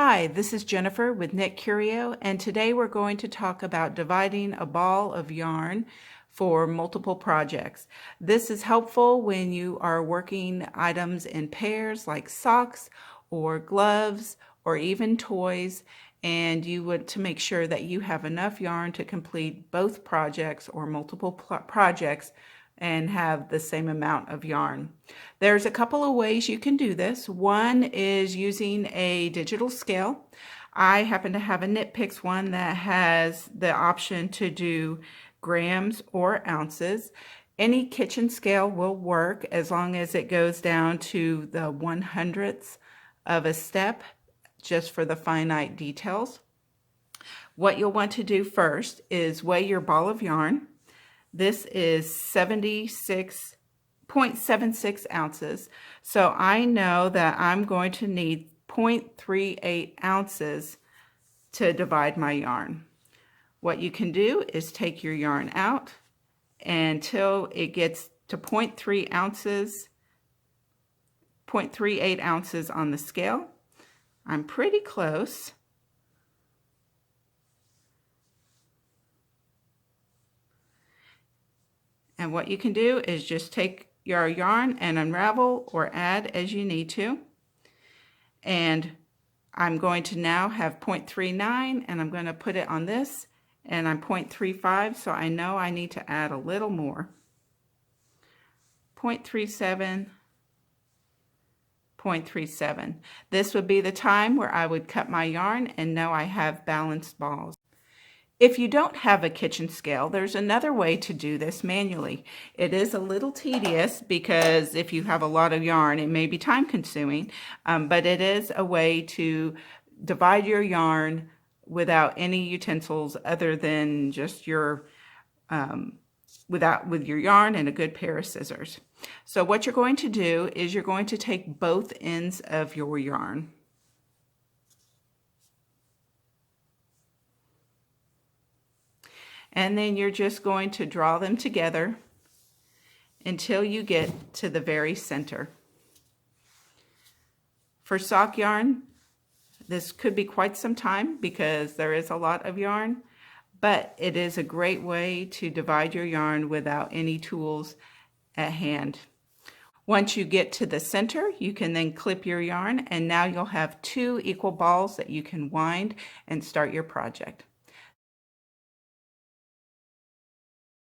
Hi, this is Jennifer with KnitCurio, and today we're going to talk about dividing a ball of yarn for multiple projects. This is helpful when you are working items in pairs like socks or gloves or even toys, and you want to make sure that you have enough yarn to complete both projects or multiple projects and have the same amount of yarn. There's a couple of ways you can do this. One is using a digital scale. I happen to have a KnitPicks one that has the option to do grams or ounces. Any kitchen scale will work as long as it goes down to the 1/100th of a step, just for the finite details. What you'll want to do first is weigh your ball of yarn. This is 76.76 ounces. So I know that I'm going to need 0.38 ounces to divide my yarn. What you can do is take your yarn out until it gets to 0.3 ounces, 0.38 ounces on the scale. I'm pretty close. And what you can do is just take your yarn and unravel or add as you need to. And I'm going to now have 0.39, and I'm going to put it on this, and I'm 0.35, so I know I need to add a little more. 0.37, 0.37. This would be the time where I would cut my yarn and know I have balanced balls. If you don't have a kitchen scale, there's another way to do this manually. It is a little tedious because if you have a lot of yarn, it may be time consuming, but it is a way to divide your yarn without any utensils other than just your, with your yarn and a good pair of scissors. So what you're going to do is you're going to take both ends of your yarn. And then you're just going to draw them together until you get to the very center. For sock yarn, this could be quite some time because there is a lot of yarn, but it is a great way to divide your yarn without any tools at hand. Once you get to the center, you can then clip your yarn, and now you'll have 2 equal balls that you can wind and start your project.